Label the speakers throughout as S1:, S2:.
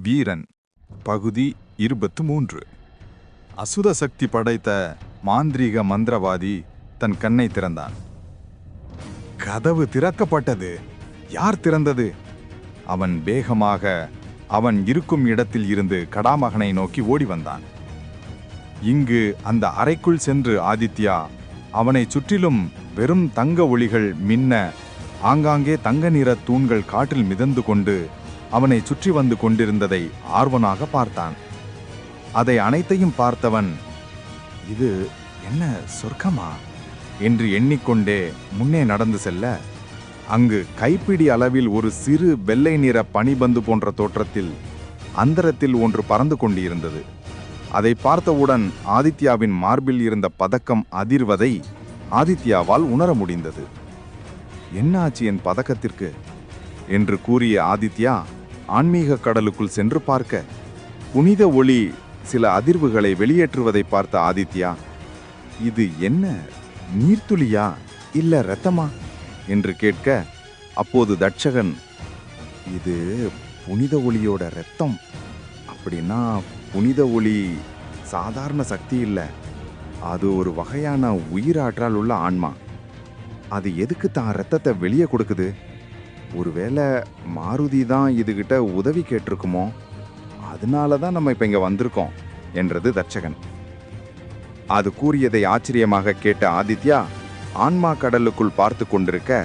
S1: வீரன் பகுதி 23. அசுத சக்தி படைத்த மாந்திரீக மந்திரவாதி தன் கண்ணை திறந்தான். கதவு திறக்கப்பட்டது. யார் திறந்தது? அவன் வேகமாக அவன் இருக்கும் இடத்தில் இருந்து கடாமகனை நோக்கி ஓடி வந்தான். இங்கு அந்த அறைக்குள் சென்று ஆதித்யா அவனை சுற்றிலும் வெறும் தங்க ஒளிகள் மின்ன, ஆங்காங்கே தங்க நிற தூண்கள் காற்றில் மிதந்து கொண்டு அவனை சுற்றி வந்து கொண்டிருந்ததை ஆர்வனாக பார்த்தான். அதை அனைத்தையும் பார்த்தவன், இது என்ன சொர்க்கமா என்று எண்ணிக்கொண்டே முன்னே நடந்து செல்ல, அங்கு கைப்பிடி அளவில் ஒரு சிறு வெள்ளை நிற பனிபந்து போன்ற தோற்றத்தில் அந்தரத்தில் ஒன்று பறந்து கொண்டிருந்தது. அதை பார்த்தவுடன் ஆதித்யாவின் மார்பில் இருந்த பதக்கம் அதிர்வதை ஆதித்யாவால் உணர முடிந்தது. என்ன ஆச்சு என் பதக்கத்திற்கு என்று கூறிய ஆதித்யா ஆன்மீக கடலுக்குள் சென்று பார்க்க, புனித ஒளி சில அதிர்வுகளை வெளியேற்றுவதை பார்த்த ஆதித்யா, இது என்ன, நீர்த்துளியா இல்ல இரத்தமா என்று கேட்க, அப்போது தட்சகன், இது புனித ஒளியோட இரத்தம். அப்படின்னா புனித ஒளி சாதாரண சக்தி இல்லை, அது ஒரு வகையான உயிராற்றல் உள்ள ஆன்மா. அது எதுக்கு தான் ரத்தத்தை வெளியே கொடுக்குது? ஒருவேளை மாருதி தான் இதுகிட்ட உதவி கேட்டிருக்குமோ, அதனால தான் நம்ம இப்போ இங்கே வந்திருக்கோம் என்றது தட்சகன். அது கூறியதை ஆச்சரியமாக கேட்ட ஆதித்யா ஆன்மா கடலுக்குள் பார்த்து கொண்டிருக்க,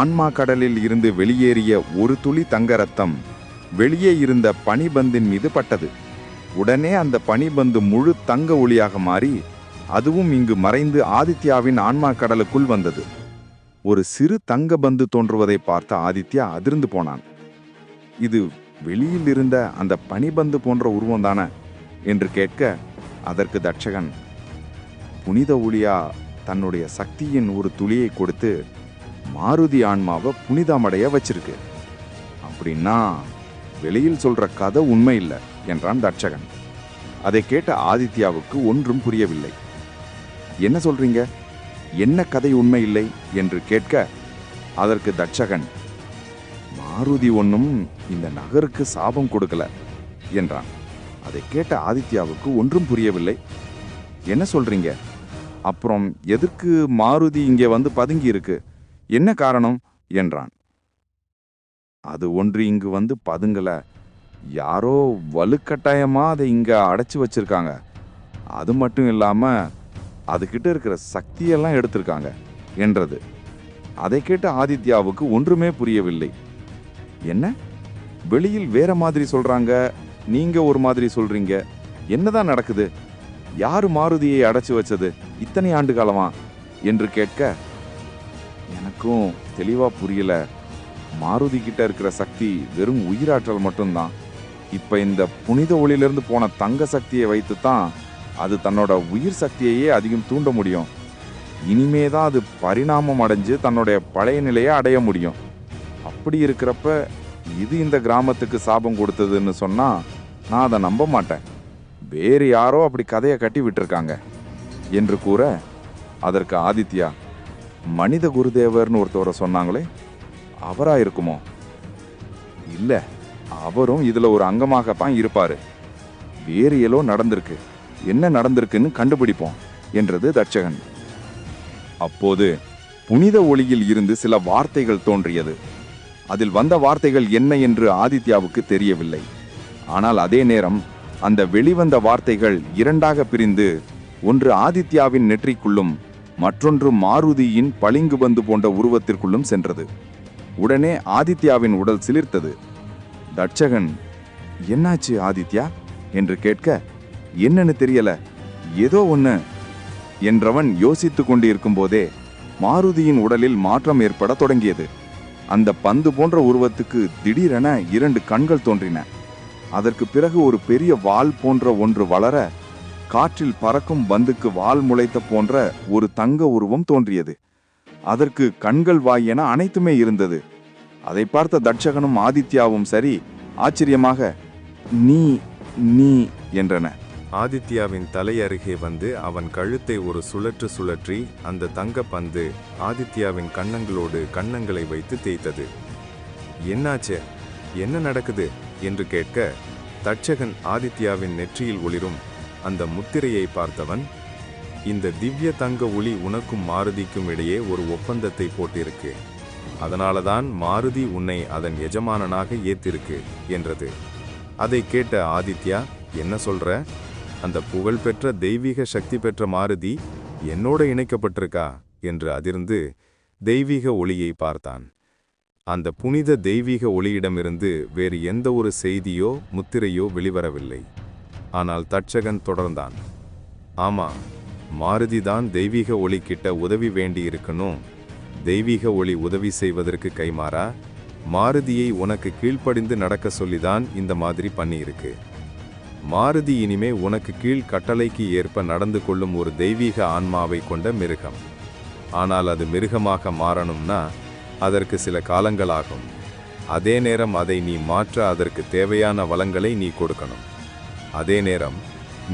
S1: ஆன்மா கடலில் இருந்து வெளியேறிய ஒரு துளி தங்க ரத்தம் வெளியே இருந்த பனிபந்தின் மீது பட்டது. உடனே அந்த பனிபந்து முழு தங்க ஒளியாக மாறி அதுவும் இங்கு மறைந்து ஆதித்யாவின் ஆன்மா கடலுக்குள் வந்தது. ஒரு சிறு தங்க பந்து தோன்றுவதை பார்த்த ஆதித்யா அதிர்ந்து போனான். இது வெளியில் இருந்த அந்த பனிபந்து போன்ற உருவம் தானே என்று கேட்க, அதற்கு தட்சகன், புனித ஒளியா தன்னுடைய சக்தியின் ஒரு துளியை கொடுத்து மாருதி ஆன்மாவை புனிதமடைய வச்சிருக்கு. அப்படின்னா வெளியில் சொல்ற கதை உண்மை இல்லை என்றான் தட்சகன். அதை கேட்ட ஆதித்யாவுக்கு ஒன்றும் புரியவில்லை. என்ன சொல்றீங்க? என்ன கதை உண்மை இல்லை என்று கேட்க, அதற்கு தட்சகன், மாருதி ஒன்றும் இந்த நகருக்கு சாபம் கொடுக்கல என்றான். அதை கேட்ட ஆதித்யாவுக்கு ஒன்றும் புரியவில்லை. என்ன சொல்றீங்க? அப்புறம் எதற்கு மாருதி இங்கே வந்து பதுங்கி இருக்கு? என்ன காரணம் என்றான். அது ஒன்று இங்கு வந்து பதுங்கல, யாரோ வலுக்கட்டாயமா அதை இங்க அடைச்சு வச்சிருக்காங்க. அது மட்டும் இல்லாம அதுகிட்ட இருக்கிற சக்தியெல்லாம் எடுத்திருக்காங்க என்றது. அதை கேட்ட ஆதித்யாவுக்கு ஒன்றுமே புரியவில்லை. என்ன, வெளியில் வேற மாதிரி சொல்றாங்க, நீங்க ஒரு மாதிரி சொல்றீங்க, என்னதான் நடக்குது? யாரு மாருதியை அடைச்சு வச்சது இத்தனை ஆண்டு காலமா என்று கேட்க, எனக்கும் தெளிவா புரியல. மாருதி கிட்ட இருக்கிற சக்தி வெறும் உயிராற்றல் மட்டும்தான். இப்ப இந்த புனித ஒளியிலிருந்து போன தங்க சக்தியை வைத்துத்தான் அது தன்னோட உயிர் சக்தியையே அதிகம் தூண்ட முடியும். இனிமேதான் அது பரிணாமம் அடைஞ்சு தன்னுடைய பழைய நிலையை அடைய முடியும். அப்படி இருக்கிறப்ப இது இந்த கிராமத்துக்கு சாபம் கொடுத்ததுன்னு சொன்னா நான் அதை நம்ப மாட்டேன். வேறு யாரோ அப்படி கதையை கட்டி விட்டுருக்காங்க என்று கூற, அதற்கு ஆதித்யா, மனித குருதேவர்னு ஒருத்தவரை சொன்னாங்களே, அவரா இருக்குமோ? இல்ல, அவரும் இதுல ஒரு அங்கமாகத்தான் இருப்பாரு. வேறு ஏதோ நடந்திருக்கு, என்ன நடந்திருக்குன்னு கண்டுபிடிப்போம் என்றது தட்சகன். அப்போது புனித ஒளியில் இருந்து சில வார்த்தைகள் தோன்றியது. அதில் வந்த வார்த்தைகள் என்ன என்று ஆதித்யாவுக்கு தெரியவில்லை. ஆனால் அதே நேரம் அந்த வெளிவந்த வார்த்தைகள் இரண்டாக பிரிந்து, ஒன்று ஆதித்யாவின் நெற்றிக்குள்ளும் மற்றொன்று மாருதியின் பளிங்கு பந்து போன்ற உருவத்திற்குள்ளும் சென்றது. உடனே ஆதித்யாவின் உடல் சிலிர்த்தது. தட்சகன், என்னாச்சு ஆதித்யா என்று கேட்க, என்னன்னு தெரியல, ஏதோ ஒண்ணு என்றவன் யோசித்து கொண்டிருக்கும் போதே மாருதியின் உடலில் மாற்றம் ஏற்பட தொடங்கியது. அந்த பந்து போன்ற உருவத்துக்கு திடீரென 2 கண்கள் தோன்றின. அதற்கு பிறகு ஒரு பெரிய வால் போன்ற ஒன்று வளர, காற்றில் பறக்கும் பந்துக்கு வால் முளைத்த போன்ற ஒரு தங்க உருவம் தோன்றியது. அதற்கு கண்கள், வாய் என அனைத்துமே இருந்தது. அதை பார்த்த தட்சகனும் ஆதித்யாவும் சரி ஆச்சரியமாக நீ நீ என்றன.
S2: ஆதித்யாவின் தலை அருகே வந்து அவன் கழுத்தை ஒரு சுழற்றி அந்த தங்க பந்து ஆதித்யாவின் கன்னங்களோடு கன்னங்களை வைத்து தேய்த்தது. என்னாச்சு, என்ன நடக்குது என்று கேட்க, தட்சகன் ஆதித்யாவின் நெற்றியில் ஒளிரும் அந்த முத்திரையை பார்த்தவன், இந்த திவ்ய தங்க ஒளி உனக்கும் மாருதிக்கும் இடையே ஒரு ஒப்பந்தத்தை போட்டிருக்கு. அதனாலதான் மாருதி உன்னை அதன் எஜமானனாக ஏத்திருக்கு என்றது. அதை கேட்ட ஆதித்யா, என்ன சொல்ற? அந்த புகழ்பெற்ற தெய்வீக சக்தி பெற்ற மாருதி என்னோட இணைக்கப்பட்டிருக்கா என்று அதிர்ந்து தெய்வீக ஒளியை பார்த்தான். அந்த புனித தெய்வீக ஒளியிடமிருந்து வேறு எந்த ஒரு செய்தியோ முத்திரையோ வெளிவரவில்லை. ஆனால் தட்சகன் தொடர்ந்தான், ஆமா, மாருதி தான் தெய்வீக ஒளி கிட்ட உதவி வேண்டி இருக்கணும். தெய்வீக ஒளி உதவி செய்வதற்கு கைமாறா மாருதியை உனக்கு கீழ்ப்படிந்து நடக்க சொல்லிதான் இந்த மாதிரி பண்ணியிருக்கு. மாருதி இனிமே உனக்கு கீழ் கட்டளைக்கு ஏற்ப நடந்து கொள்ளும் ஒரு தெய்வீக ஆன்மாவை கொண்ட மிருகம். ஆனால் அது மிருகமாக மாறணும்னா அதற்கு சில காலங்களாகும். அதே நேரம் அதை நீ மாற்ற அதற்கு தேவையான வளங்களை நீ கொடுக்கணும். அதே நேரம்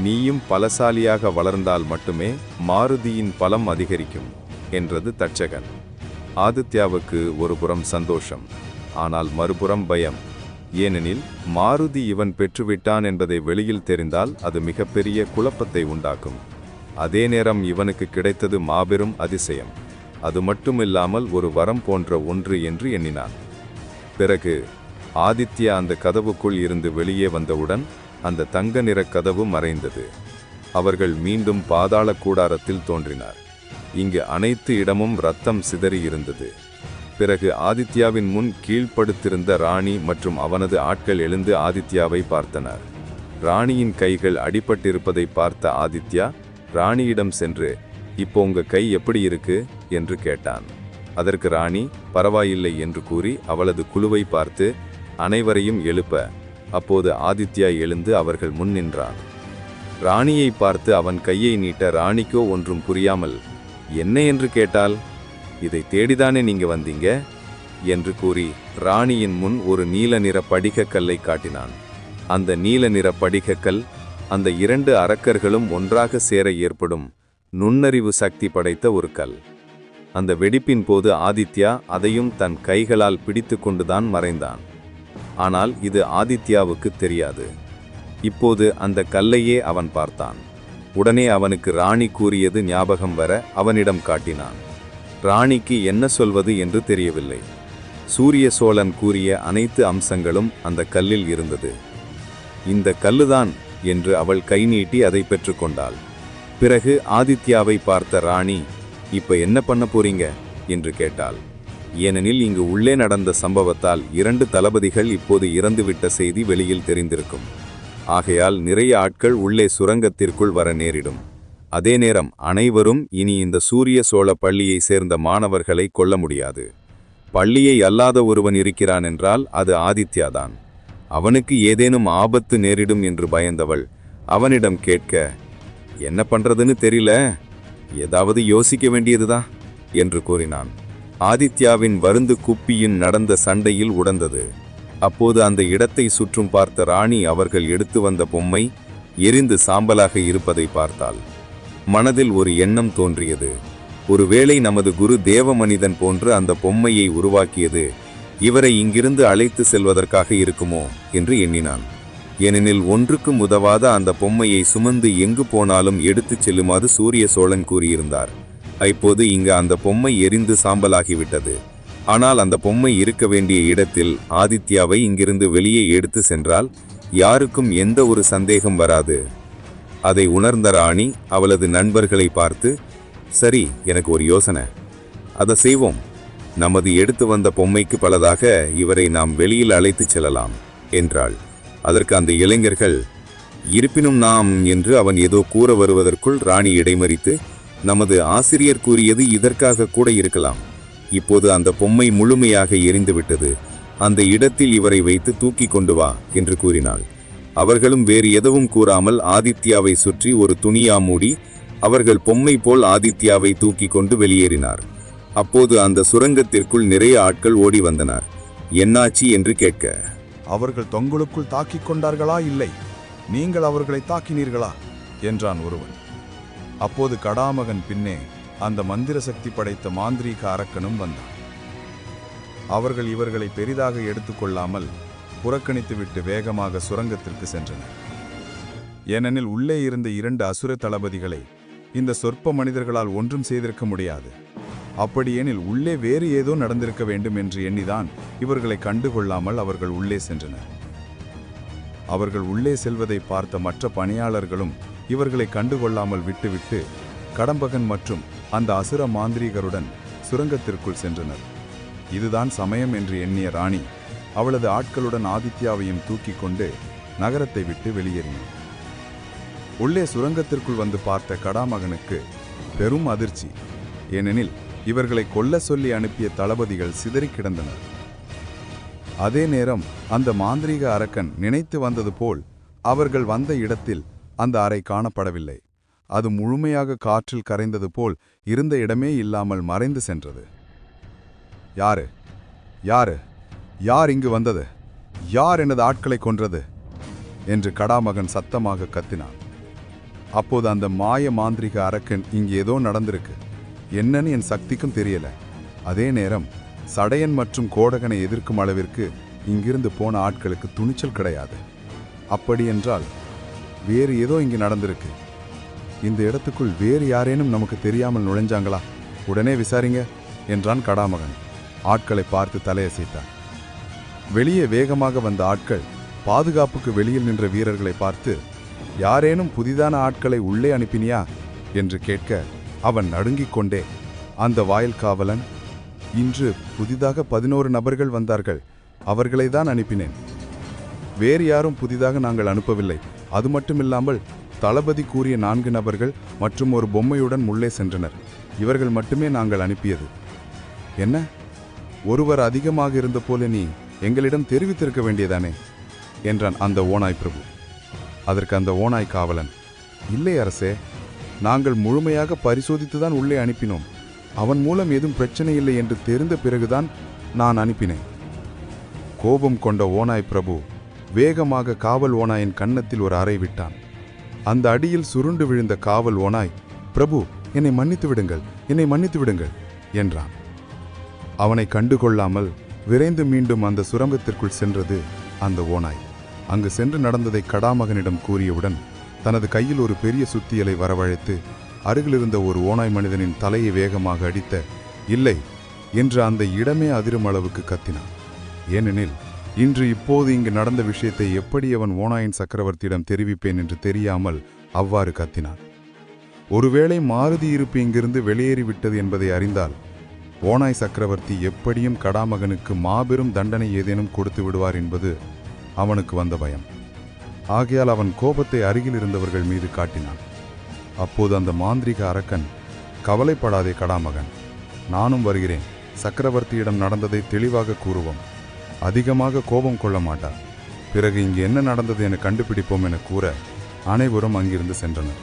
S2: நீயும் பலசாலியாக வளர்ந்தால் மட்டுமே மாருதியின் பலம் அதிகரிக்கும் என்றது தட்சகன். ஆதித்யாவுக்கு ஒரு புறம் சந்தோஷம், ஆனால் மறுபுறம் பயம். ஏனெனில் மாருதி இவன் பெற்றுவிட்டான் என்பதை வெளியில் தெரிந்தால் அது மிகப்பெரிய குழப்பத்தை உண்டாக்கும். அதே நேரம் இவனுக்கு கிடைத்தது மாபெரும் அதிசயம். அது மட்டுமில்லாமல் ஒரு வரம் போன்ற ஒன்று என்று எண்ணினான். பிறகு ஆதித்யா அந்த கதவுக்குள் இருந்து வெளியே வந்தவுடன் அந்த தங்க நிற கதவு மறைந்தது. அவர்கள் மீண்டும் பாதாள கூடாரத்தில் தோன்றினார். இங்கு அனைத்து இடமும் இரத்தம் சிதறி இருந்தது. பிறகு ஆதித்யாவின் முன் கீழ்ப்படுத்திருந்த ராணி மற்றும் அவனது ஆட்கள் எழுந்து ஆதித்யாவை பார்த்தனர். ராணியின் கைகள் அடிபட்டிருப்பதை பார்த்த ஆதித்யா ராணியிடம் சென்று, இப்போ உங்க கை எப்படி இருக்கு என்று கேட்டான். அதற்கு ராணி பரவாயில்லை என்று கூறி அவளது குழுவை பார்த்து அனைவரையும் எழுப்ப, அப்போது ஆதித்யா எழுந்து அவர்கள் முன் நின்றான். ராணியை பார்த்து அவன் கையை நீட்ட ராணிக்கோ ஒன்றும் புரியாமல், என்ன என்று கேட்டால், இதை தேடிதானே நீங்க வந்தீங்க என்று கூறி ராணியின் முன் ஒரு நீல நிற படிகக்கல்லை காட்டினான். அந்த நீல நிற படிகக்கல் அந்த இரண்டு அரக்கர்களும் ஒன்றாக சேர ஏற்படும் நுண்ணறிவு சக்தி படைத்த ஒரு கல். அந்த வெடிப்பின் போது ஆதித்யா அதையும் தன் கைகளால் பிடித்து கொண்டுதான் மறைந்தான். ஆனால் இது ஆதித்யாவுக்கு தெரியாது. இப்போது அந்த கல்லையே அவன் பார்த்தான். உடனே அவனுக்கு ராணி கூறியது ஞாபகம் வர அவனிடம் காட்டினான். ராணிக்கு என்ன சொல்வது என்று தெரியவில்லை. சூரிய சோழன் கூறிய அனைத்து அம்சங்களும் அந்த கல்லில் இருந்தது. இந்த கல்லுதான் என்று அவள் கை நீட்டி அதை பெற்றுக்கொண்டாள். பிறகு ஆதித்யாவை பார்த்த ராணி, இப்ப என்ன பண்ண போறீங்க என்று கேட்டாள். ஏனெனில் இங்கு உள்ளே நடந்த சம்பவத்தால் 2 தளபதிகள் இப்போது இறந்துவிட்ட செய்தி வெளியில் தெரிந்திருக்கும். ஆகையால் நிறைய ஆட்கள் உள்ளே சுரங்கத்திற்குள் வர நேரிடும். அதே நேரம் அனைவரும் இனி இந்த சூரிய சோழ பள்ளியை சேர்ந்த மாணவர்களை கொல்ல முடியாது. பள்ளியை அல்லாத ஒருவன் இருக்கிறான் என்றால் அது ஆதித்யாதான். அவனுக்கு ஏதேனும் ஆபத்து நேரிடும் என்று பயந்தவள் அவனிடம் கேட்க, என்ன பண்றதுன்னு தெரியல, ஏதாவது யோசிக்க வேண்டியதுதான் என்று கூறினான். ஆதித்யாவின் வருந்து குப்பியின் நடந்த சண்டையில் உடந்தது. அப்போது அந்த இடத்தை சுற்றும் பார்த்த ராணி அவர்கள் எடுத்து வந்த பொம்மை எரிந்து சாம்பலாக இருப்பதை பார்த்தாள். மனதில் ஒரு எண்ணம் தோன்றியது. ஒருவேளை நமது குரு தேவ மனிதன் போன்று அந்த பொம்மையை உருவாக்கியது இவரை இங்கிருந்து அழைத்து செல்வதற்காக இருக்குமோ என்று எண்ணினான். ஏனெனில் ஒன்றுக்கும் உதவாத அந்த பொம்மையை சுமந்து எங்கு போனாலும் எடுத்துச் செல்லுமாறு சூரிய சோழன் கூறியிருந்தார். இப்போது இங்கு அந்த பொம்மை எரிந்து சாம்பலாகிவிட்டது. ஆனால் அந்த பொம்மை இருக்க வேண்டிய இடத்தில் ஆதித்யாவை இங்கிருந்து வெளியே எடுத்து சென்றால் யாருக்கும் எந்த ஒரு சந்தேகம் வராது. அதை உணர்ந்த ராணி அவளது நண்பர்களை பார்த்து, சரி, எனக்கு ஒரு யோசனை, அதை செய்வோம். நமது எடுத்து வந்த பொம்மைக்கு பலதாக இவரை நாம் வெளியில் அழைத்துச் செல்லலாம் என்றாள். அதற்கு அந்த இளைஞர்கள், இருப்பினும் நாம் என்று அவன் ஏதோ கூற வருவதற்குள் ராணி இடைமறித்து, நமது ஆசிரியர் கூறியது இதற்காக கூட இருக்கலாம். இப்போது அந்த பொம்மை முழுமையாக எரிந்துவிட்டது. அந்த இடத்தில் இவரை வைத்து தூக்கி கொண்டு வா என்று கூறினாள். அவர்களும் வேறு எதுவும் கூறாமல் ஆதித்யாவை சுற்றி ஒரு துணியா மூடி அவர்கள் பொம்மை போல் ஆதித்யாவை தூக்கி கொண்டு வெளியேறினார். அப்போது அந்த சுரங்கத்திற்குள் நிறைய ஆட்கள் ஓடி வந்தனர். என்னாச்சு என்று கேட்க,
S1: அவர்கள் தொங்களுக்குள் தாக்கிக் கொண்டார்களா, இல்லை நீங்கள் அவர்களை தாக்கினீர்களா என்றான் ஒருவன். அப்போது கடாமகன் பின்னே அந்த மந்திர சக்தி படைத்த மாந்திரீக அரக்கனும் வந்தான். அவர்கள் இவர்களை பெரிதாக எடுத்துக்கொள்ளாமல் புறக்கணித்துவிட்டு வேகமாக சுரங்கத்திற்கு சென்றனர். ஏனெனில் உள்ளே இருந்த 2 அசுர தளபதிகளை இந்த சொற்ப மனிதர்களால் ஒன்றும் செய்திருக்க முடியாது. அப்படியெனில் உள்ளே வேறு ஏதோ நடந்திருக்க வேண்டும் என்று எண்ணிதான் இவர்களை கண்டுகொள்ளாமல் அவர்கள் உள்ளே சென்றனர். அவர்கள் உள்ளே செல்வதை பார்த்த மற்ற பணியாளர்களும் இவர்களை கண்டுகொள்ளாமல் விட்டுவிட்டு கடம்பகன் மற்றும் அந்த அசுர மாந்திரீகருடன் சுரங்கத்திற்குள் சென்றனர். இதுதான் சமயம் என்று எண்ணிய ராணி அவளது ஆட்களுடன் ஆதித்யாவையும் தூக்கி கொண்டு நகரத்தை விட்டு வெளியேறினார். உள்ளே சுரங்கத்திற்குள் வந்து பார்த்த கடாமகனுக்கு பெரும் அதிர்ச்சி. ஏனெனில் இவர்களை கொல்ல சொல்லி அனுப்பிய தளபதிகள் சிதறி கிடந்தனர். அதே நேரம் அந்த மாந்திரீக அரக்கன் நினைத்து வந்தது போல் அவர்கள் வந்த இடத்தில் அந்த அறை காணப்படவில்லை. அது முழுமையாக காற்றில் கரைந்தது போல் இருந்த இடமே இல்லாமல் மறைந்து சென்றது. யாரு யாரு யார் இங்கு வந்தது? யார் எனது ஆட்களை கொன்றது என்று கடாமகன் சத்தமாக கத்தினான். அப்போது அந்த மாய மாந்திரிக அரக்கன் இங்கு ஏதோ நடந்திருக்கு, என்னன்னு என் சக்திக்கும் தெரியல. அதே நேரம் சடையன் மற்றும் கோடகனை எதிர்க்கும் அளவிற்கு இங்கிருந்து போன ஆட்களுக்கு துணிச்சல் கிடையாது. அப்படியென்றால் வேறு ஏதோ இங்கு நடந்திருக்கு. இந்த இடத்துக்குள் வேறு யாரேனும் நமக்கு தெரியாமல் நுழைஞ்சாங்களா? உடனே விசாரிங்க என்றான் கடாமகன். ஆட்களை பார்த்து தலையசைத்தான். வெளியே வேகமாக வந்த ஆட்கள் பாதுகாப்புக்கு வெளியில் நின்ற வீரர்களை பார்த்து, யாரேனும் புதிதான ஆட்களை உள்ளே அனுப்பினியா என்று கேட்க அவன் நடுங்கிக் கொண்டே, அந்த வாயில் காவலன், இன்று புதிதாக 11 நபர்கள் வந்தார்கள், அவர்களை தான் அனுப்பினேன். வேறு யாரும் புதிதாக நாங்கள் அனுப்பவில்லை. அது மட்டுமில்லாமல் தளபதி கூறிய 4 நபர்கள் மற்றும் ஒரு பொம்மையுடன் உள்ளே சென்றனர். இவர்கள் மட்டுமே நாங்கள் அனுப்பியது. என்ன, ஒருவர் அதிகமாக இருந்த போல நீ எங்களிடம் தெரிவித்திருக்க வேண்டியதானே என்றான் அந்த ஓநாய் பிரபு. அதற்கு அந்த ஓநாய் காவலன், இல்லை அரசே, நாங்கள் முழுமையாக பரிசோதித்துதான் உள்ளே அனுப்பினோம். அவன் மூலம் ஏதும் பிரச்சனை இல்லை என்று தெரிந்த பிறகுதான் நான் அனுப்பினேன். கோபம் கொண்ட ஓநாய் பிரபு வேகமாக காவல் ஓநாயின் கன்னத்தில் ஒரு அறை விட்டான். அந்த அடியில் சுருண்டு விழுந்த காவல் ஓநாய், பிரபு, என்னை மன்னித்து விடுங்கள், என்னை மன்னித்து விடுங்கள் என்றான். அவனை கண்டுகொள்ளாமல் விரைந்து மீண்டும் அந்த சுரங்கத்திற்குள் சென்றது அந்த ஓநாய். அங்கு சென்று நடந்ததை கடாமகனிடம் கூறியவுடன் தனது கையில் ஒரு பெரிய சுத்தியலை வரவழைத்து அருகிலிருந்த ஒரு ஓநாய் மனிதனின் தலையை வேகமாக அடித்த, இல்லை என்று அந்த இடமே அதிரும் அளவுக்கு கத்தினான். ஏனெனில் இன்று இப்போது இங்கு நடந்த விஷயத்தை எப்படி அவன் ஓநாயின் சக்கரவர்த்தியிடம் தெரிவிப்பேன் என்று தெரியாமல் அவ்வாறு கத்தினான். ஒருவேளை மாருதி இருப்பு இங்கிருந்து வெளியேறிவிட்டது என்பதை அறிந்தால் ஓநாய் சக்கரவர்த்தி எப்படியும் கடாமகனுக்கு மாபெரும் தண்டனை ஏதேனும் கொடுத்து விடுவார் என்பது அவனுக்கு வந்த பயம். ஆகையால் அவன் கோபத்தை அருகில் இருந்தவர்கள் மீது காட்டினான். அப்போது அந்த மாந்திரிக அரக்கன், கவலைப்படாதே கடாமகன், நானும் வருகிறேன். சக்கரவர்த்தியிடம் நடந்ததை தெளிவாக கூறுவோம். அதிகமாக கோபம் கொள்ள மாட்டார். பிறகு இங்கு என்ன நடந்தது என கண்டுபிடிப்போம் என கூற அனைவரும் அங்கிருந்து சென்றனர்.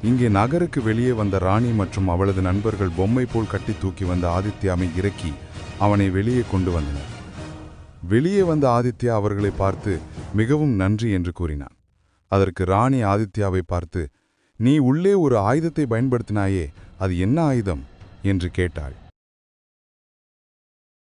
S1: இங்கே நகருக்கு வெளியே வந்த ராணி மற்றும் அவளது நண்பர்கள் பொம்மை போல் கட்டி தூக்கி வந்த ஆதித்யாவை இறக்கி அவனை வெளியே கொண்டு வந்தனர். வெளியே வந்த ஆதித்யா அவர்களை பார்த்து மிகவும் நன்றி என்று கூறினான். அதற்கு ராணி ஆதித்யாவை பார்த்து, நீ உள்ளே ஒரு ஆயுதத்தை பயன்படுத்தினாயே, அது என்ன ஆயுதம் என்று கேட்டாள்.